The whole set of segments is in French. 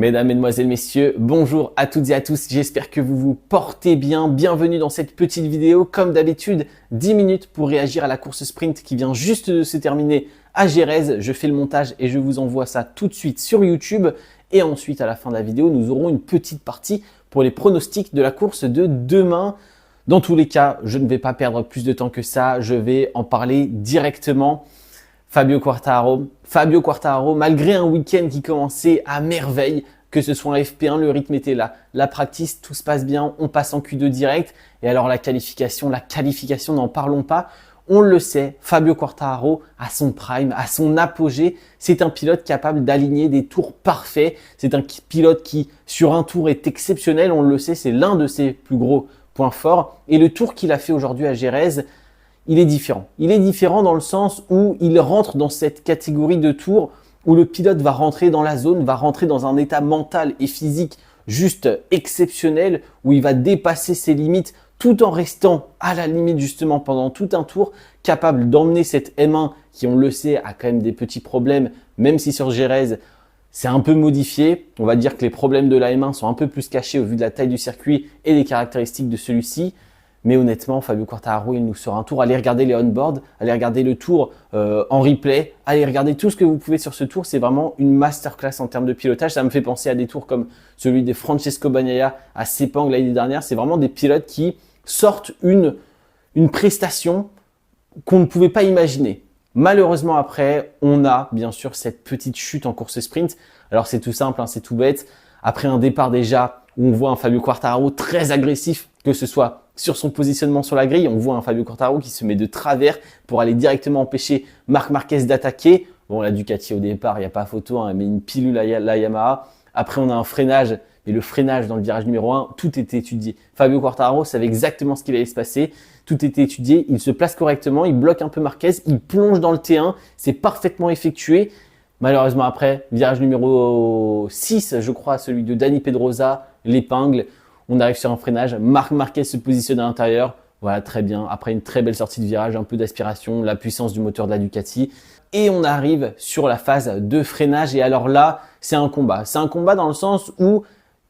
Mesdames, Mesdemoiselles, Messieurs, bonjour à toutes et à tous, j'espère que vous vous portez bien. Bienvenue dans cette petite vidéo. Comme d'habitude, 10 minutes pour réagir à la course sprint qui vient juste de se terminer à Jerez. Je fais le montage et je vous envoie ça tout de suite sur YouTube. Et ensuite, à la fin de la vidéo, nous aurons une petite partie pour les pronostics de la course de demain. Dans tous les cas, je ne vais pas perdre plus de temps que ça, je vais en parler directement. Fabio Quartararo, malgré un week-end qui commençait à merveille, que ce soit en FP1, le rythme était là. La practice, tout se passe bien, on passe en Q2 direct. Et alors la qualification, n'en parlons pas. On le sait, Fabio Quartararo, à son prime, à son apogée, c'est un pilote capable d'aligner des tours parfaits. C'est un pilote qui, sur un tour, est exceptionnel. On le sait, c'est l'un de ses plus gros points forts. Et le tour qu'il a fait aujourd'hui à Jerez, il est différent. Il est différent dans le sens où il rentre dans cette catégorie de tours où le pilote va rentrer dans la zone, va rentrer dans un état mental et physique juste exceptionnel, où il va dépasser ses limites tout en restant à la limite justement pendant tout un tour, capable d'emmener cette M1 qui, on le sait, a quand même des petits problèmes, même si sur Jerez, c'est un peu modifié. On va dire que les problèmes de la M1 sont un peu plus cachés au vu de la taille du circuit et des caractéristiques de celui-ci. Mais honnêtement, Fabio Quartararo, il nous sort un tour. Allez regarder les on-board, allez regarder le tour en replay, allez regarder tout ce que vous pouvez sur ce tour. C'est vraiment une masterclass en termes de pilotage. Ça me fait penser à des tours comme celui de Francesco Bagnaia à Sepang l'année dernière. C'est vraiment des pilotes qui sortent une prestation qu'on ne pouvait pas imaginer. Malheureusement, après, on a bien sûr cette petite chute en course sprint. Alors c'est tout simple, hein, c'est tout bête. Après un départ déjà où on voit un Fabio Quartararo très agressif, que ce soit sur son positionnement sur la grille, on voit un Fabio Quartararo qui se met de travers pour aller directement empêcher Marc Marquez d'attaquer. Bon, la Ducati au départ, il n'y a pas photo, hein, mais une pilule à la Yamaha. Après, on a un freinage, mais le freinage dans le virage numéro 1, tout était étudié. Fabio Quartararo savait exactement ce qu'il allait se passer. Tout était étudié, il se place correctement, il bloque un peu Marquez, il plonge dans le T1, c'est parfaitement effectué. Malheureusement après, virage numéro 6, je crois, celui de Dani Pedrosa, l'épingle. On arrive sur un freinage, Marc Marquez se positionne à l'intérieur. Voilà, très bien. Après une très belle sortie de virage, un peu d'aspiration, la puissance du moteur de la Ducati. Et on arrive sur la phase de freinage. Et alors là, c'est un combat. C'est un combat dans le sens où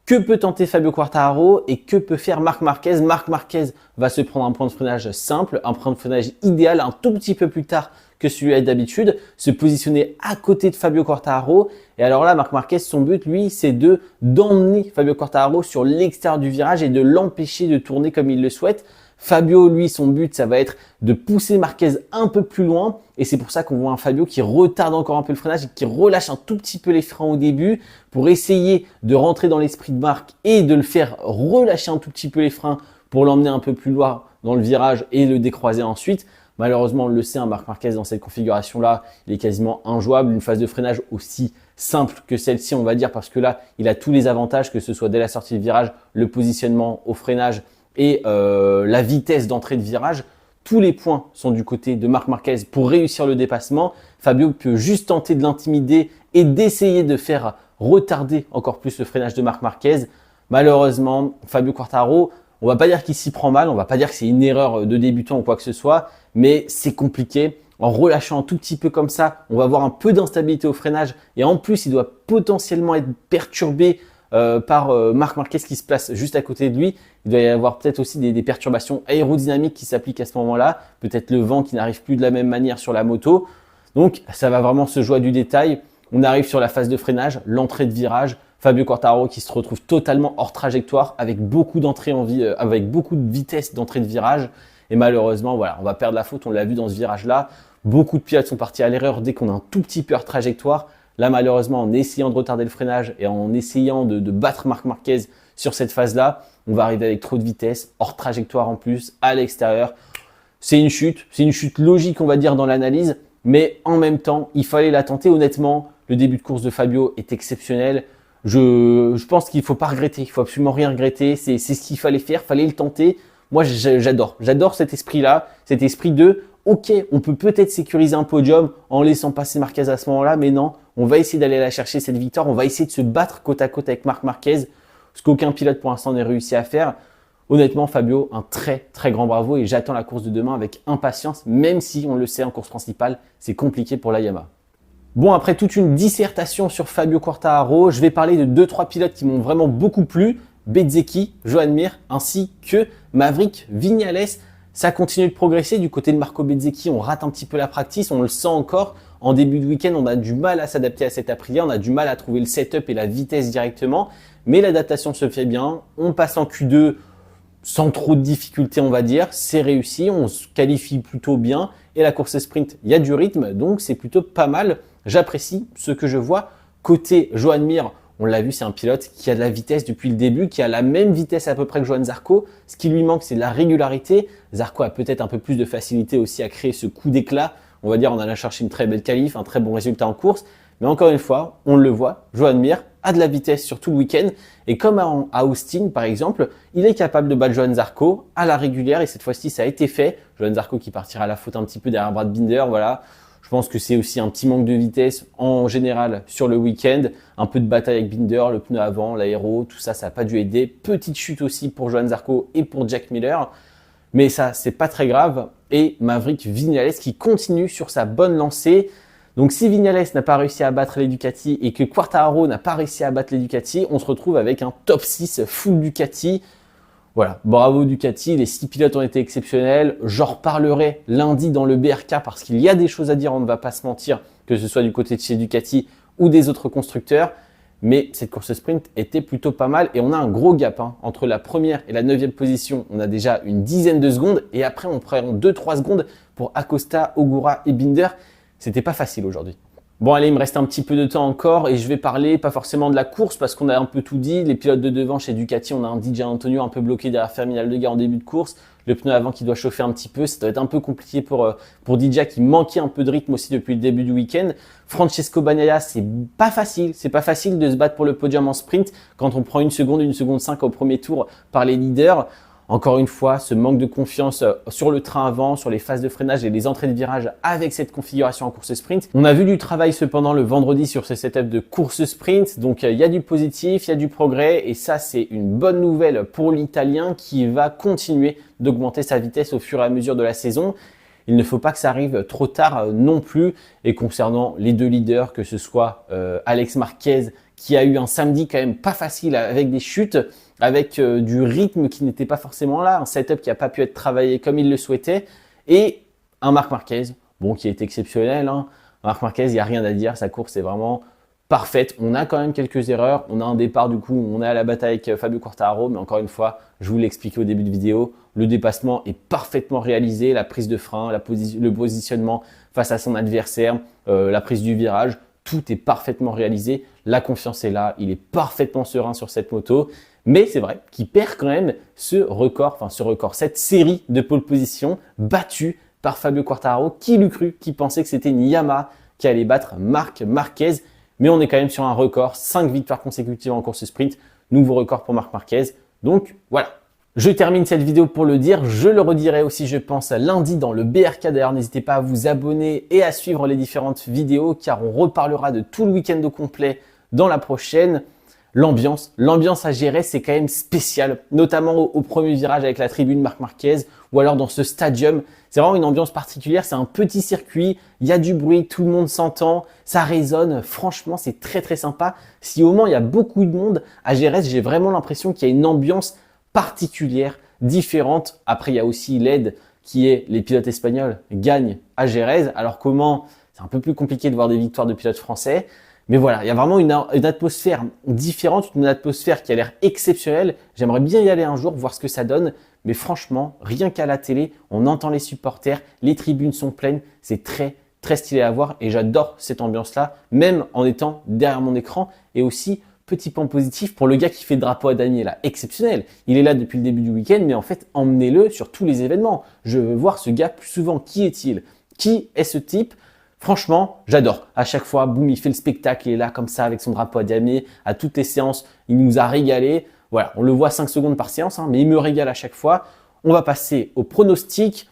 que peut tenter Fabio Quartararo et que peut faire Marc Marquez. Marc Marquez va se prendre un point de freinage simple, un point de freinage idéal un tout petit peu plus tard que celui d'habitude, se positionner à côté de Fabio Quartararo. Et alors là, Marc Marquez, son but, lui, c'est d'emmener Fabio Quartararo sur l'extérieur du virage et de l'empêcher de tourner comme il le souhaite. Fabio, lui, son but, ça va être de pousser Marquez un peu plus loin. Et c'est pour ça qu'on voit un Fabio qui retarde encore un peu le freinage et qui relâche un tout petit peu les freins au début pour essayer de rentrer dans l'esprit de Marc et de le faire relâcher un tout petit peu les freins pour l'emmener un peu plus loin dans le virage et le décroiser ensuite. Malheureusement, on le sait, Marc Marquez, dans cette configuration-là, il est quasiment injouable. Une phase de freinage aussi simple que celle-ci, on va dire, parce que là, il a tous les avantages, que ce soit dès la sortie de virage, le positionnement au freinage et la vitesse d'entrée de virage. Tous les points sont du côté de Marc Marquez pour réussir le dépassement. Fabio peut juste tenter de l'intimider et d'essayer de faire retarder encore plus le freinage de Marc Marquez. Malheureusement, Fabio Quartararo, on va pas dire qu'il s'y prend mal, on va pas dire que c'est une erreur de débutant ou quoi que ce soit, mais c'est compliqué. En relâchant un tout petit peu comme ça, on va avoir un peu d'instabilité au freinage et en plus, il doit potentiellement être perturbé par Marc Marquez qui se place juste à côté de lui. Il doit y avoir peut-être aussi des perturbations aérodynamiques qui s'appliquent à ce moment-là, peut-être le vent qui n'arrive plus de la même manière sur la moto. Donc, ça va vraiment se jouer du détail. On arrive sur la phase de freinage, l'entrée de virage. Fabio Quartararo qui se retrouve totalement hors trajectoire avec beaucoup avec beaucoup de vitesse d'entrée de virage. Et malheureusement, voilà, on va perdre la faute. On l'a vu dans ce virage-là. Beaucoup de pilotes sont partis à l'erreur dès qu'on a un tout petit peu hors trajectoire. Là, malheureusement, en essayant de retarder le freinage et en essayant de battre Marc Marquez sur cette phase-là, on va arriver avec trop de vitesse, hors trajectoire en plus, à l'extérieur. C'est une chute logique, on va dire, dans l'analyse. Mais en même temps, il fallait la tenter. Honnêtement, le début de course de Fabio est exceptionnel. Je pense qu'il ne faut pas regretter, il ne faut absolument rien regretter. C'est ce qu'il fallait faire, il fallait le tenter. Moi, j'adore cet esprit-là, cet esprit de « Ok, on peut peut-être sécuriser un podium en laissant passer Marquez à ce moment-là, mais non, on va essayer d'aller la chercher cette victoire, on va essayer de se battre côte à côte avec Marc Marquez, ce qu'aucun pilote pour l'instant n'a réussi à faire. » Honnêtement, Fabio, un très très grand bravo et j'attends la course de demain avec impatience, même si on le sait en course principale, c'est compliqué pour la Yamaha. Bon, après toute une dissertation sur Fabio Quartararo, je vais parler de 2-3 pilotes qui m'ont vraiment beaucoup plu. Bezzecchi, Joan Mir, ainsi que Maverick Viñales. Ça continue de progresser. Du côté de Marco Bezzecchi, on rate un petit peu la practice, on le sent encore. En début de week-end, on a du mal à s'adapter à cette Aprilia, on a du mal à trouver le setup et la vitesse directement. Mais l'adaptation se fait bien. On passe en Q2 sans trop de difficultés, on va dire. C'est réussi, on se qualifie plutôt bien. Et la course sprint, il y a du rythme, donc c'est plutôt pas mal. J'apprécie ce que je vois. Côté Joan Mir, on l'a vu, c'est un pilote qui a de la vitesse depuis le début, qui a la même vitesse à peu près que Johann Zarco. Ce qui lui manque, c'est de la régularité. Zarco a peut-être un peu plus de facilité aussi à créer ce coup d'éclat. On va dire, on allait chercher une très belle qualif, un très bon résultat en course. Mais encore une fois, on le voit, Joan Mir a de la vitesse sur tout le week-end. Et comme à Austin, par exemple, il est capable de battre Johann Zarco à la régulière. Et cette fois-ci, ça a été fait. Johann Zarco qui partira à la faute un petit peu derrière Brad Binder, voilà. Je pense que c'est aussi un petit manque de vitesse en général sur le week-end. Un peu de bataille avec Binder, le pneu avant, l'aéro, tout ça, ça n'a pas dû aider. Petite chute aussi pour Johann Zarco et pour Jack Miller. Mais ça, c'est pas très grave. Et Maverick Viñales qui continue sur sa bonne lancée. Donc si Viñales n'a pas réussi à battre les Ducati et que Quartararo n'a pas réussi à battre les Ducati, on se retrouve avec un top 6 full Ducati. Voilà, bravo Ducati, les 6 pilotes ont été exceptionnels. J'en reparlerai lundi dans le BRK parce qu'il y a des choses à dire, on ne va pas se mentir, que ce soit du côté de chez Ducati ou des autres constructeurs. Mais cette course sprint était plutôt pas mal et on a un gros gap entre la première et la 9e position. On a déjà une dizaine de secondes et après on prend 2-3 secondes pour Acosta, Ogura et Binder. C'était pas facile aujourd'hui. Bon allez, il me reste un petit peu de temps encore et je vais parler pas forcément de la course parce qu'on a un peu tout dit. Les pilotes de devant chez Ducati, on a un DJ Antonio un peu bloqué derrière Fermin Aldeguer en début de course. Le pneu avant qui doit chauffer un petit peu, ça doit être un peu compliqué pour DJ qui manquait un peu de rythme aussi depuis le début du week-end. Francesco Bagnaia, c'est pas facile de se battre pour le podium en sprint quand on prend 1 seconde 5 au premier tour par les leaders. Encore une fois, ce manque de confiance sur le train avant, sur les phases de freinage et les entrées de virage avec cette configuration en course sprint. On a vu du travail cependant le vendredi sur ce setup de course sprint. Donc il y a du positif, il y a du progrès et ça c'est une bonne nouvelle pour l'Italien qui va continuer d'augmenter sa vitesse au fur et à mesure de la saison. Il ne faut pas que ça arrive trop tard non plus. Et concernant les 2 leaders, que ce soit Alex Marquez qui a eu un samedi quand même pas facile avec des chutes, avec du rythme qui n'était pas forcément là, un setup qui n'a pas pu être travaillé comme il le souhaitait, et un Marc Marquez, bon, qui est exceptionnel. Marc Marquez, il n'y a rien à dire, sa course est vraiment parfaite. On a quand même quelques erreurs, on a un départ du coup, on est à la bataille avec Fabio Quartararo, mais encore une fois, je vous l'ai expliqué au début de vidéo, le dépassement est parfaitement réalisé, la prise de frein, le positionnement face à son adversaire, la prise du virage, tout est parfaitement réalisé, la confiance est là, il est parfaitement serein sur cette moto. Mais c'est vrai qu'il perd quand même ce record, cette série de pole position battue par Fabio Quartararo. Qui l'eût cru, qui pensait que c'était une Yamaha qui allait battre Marc Marquez. Mais on est quand même sur un record, 5 victoires consécutives en course sprint, nouveau record pour Marc Marquez. Donc voilà. Je termine cette vidéo pour le dire, je le redirai aussi je pense lundi dans le BRK. D'ailleurs n'hésitez pas à vous abonner et à suivre les différentes vidéos car on reparlera de tout le week-end au complet dans la prochaine. L'ambiance à Jerez, c'est quand même spécial, notamment au premier virage avec la tribune Marc Marquez ou alors dans ce stadium. C'est vraiment une ambiance particulière, c'est un petit circuit, il y a du bruit, tout le monde s'entend, ça résonne. Franchement, c'est très très sympa. Si au Mans, il y a beaucoup de monde, à Jerez, j'ai vraiment l'impression qu'il y a une ambiance particulière, différente. Après, il y a aussi l'aide qui est les pilotes espagnols gagnent à Jerez. Alors comment? C'est un peu plus compliqué de voir des victoires de pilotes français. Mais voilà, il y a vraiment une atmosphère différente, une atmosphère qui a l'air exceptionnelle. J'aimerais bien y aller un jour, voir ce que ça donne. Mais franchement, rien qu'à la télé, on entend les supporters, les tribunes sont pleines. C'est très, très stylé à voir et j'adore cette ambiance-là, même en étant derrière mon écran. Et aussi, petit point positif pour le gars qui fait le drapeau à damier là, exceptionnel. Il est là depuis le début du week-end, mais en fait, emmenez-le sur tous les événements. Je veux voir ce gars plus souvent. Qui est-il? Qui est ce type? Franchement, j'adore. À chaque fois, boum, il fait le spectacle, il est là comme ça avec son drapeau à damier. À toutes les séances, il nous a régalé. Voilà, on le voit 5 secondes par séance, mais il me régale à chaque fois. On va passer aux pronostics.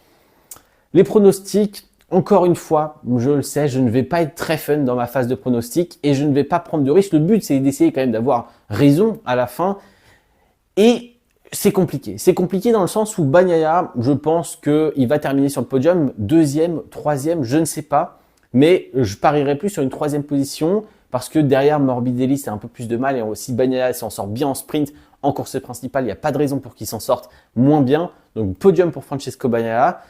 Les pronostics, encore une fois, je le sais, je ne vais pas être très fun dans ma phase de pronostic et je ne vais pas prendre de risques. Le but, c'est d'essayer quand même d'avoir raison à la fin. Et c'est compliqué. C'est compliqué dans le sens où Bagnaia, je pense qu'il va terminer sur le podium, 2e, 3e, je ne sais pas. mais je parierais plus sur une troisième position parce que derrière Morbidelli, c'est un peu plus de mal et aussi Bagnaia s'en sort bien en sprint. En course principale, il n'y a pas de raison pour qu'il s'en sorte moins bien. Donc podium pour Francesco Bagnaia.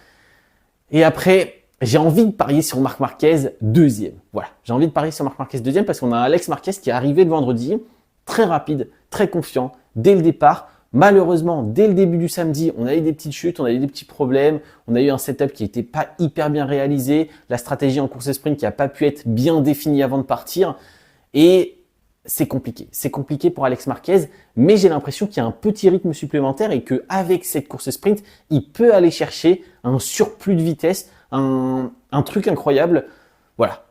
Et après, j'ai envie de parier sur Marc Marquez deuxième. Voilà, j'ai envie de parier sur Marc Marquez deuxième parce qu'on a Alex Marquez qui est arrivé le vendredi, très rapide, très confiant, dès le départ. Malheureusement, dès le début du samedi, on a eu des petites chutes, on a eu des petits problèmes, on a eu un setup qui n'était pas hyper bien réalisé, la stratégie en course sprint qui n'a pas pu être bien définie avant de partir. Et c'est compliqué pour Alex Marquez, mais j'ai l'impression qu'il y a un petit rythme supplémentaire et qu'avec cette course sprint, il peut aller chercher un surplus de vitesse, un truc incroyable. Voilà.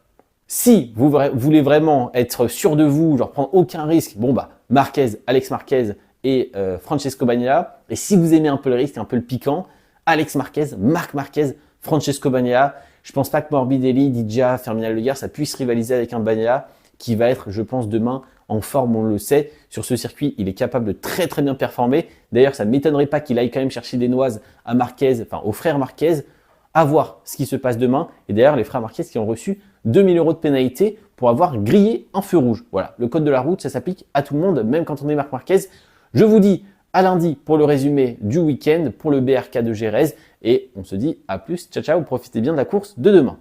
Si vous voulez vraiment être sûr de vous, genre prendre aucun risque, bon bah Marquez, Alex Marquez et Francesco Bagnaia. Et si vous aimez un peu le risque, un peu le piquant, Alex Marquez, Marc Marquez, Francesco Bagnaia. Je pense pas que Morbidelli, Didja, Ferminal Legar, ça puisse rivaliser avec un Bagnaia qui va être, je pense, demain en forme, on le sait. Sur ce circuit, il est capable de très très bien performer. D'ailleurs, ça ne m'étonnerait pas qu'il aille quand même chercher des noises à Marquez, enfin aux frères Marquez, à voir ce qui se passe demain. Et d'ailleurs, les frères Marquez qui ont reçu 2000 € de pénalité pour avoir grillé un feu rouge. Voilà, le code de la route, ça s'applique à tout le monde, même quand on est Marc Marquez. Je vous dis à lundi pour le résumé du week-end, pour le BRK de Jerez. Et on se dit à plus, ciao ciao, profitez bien de la course de demain.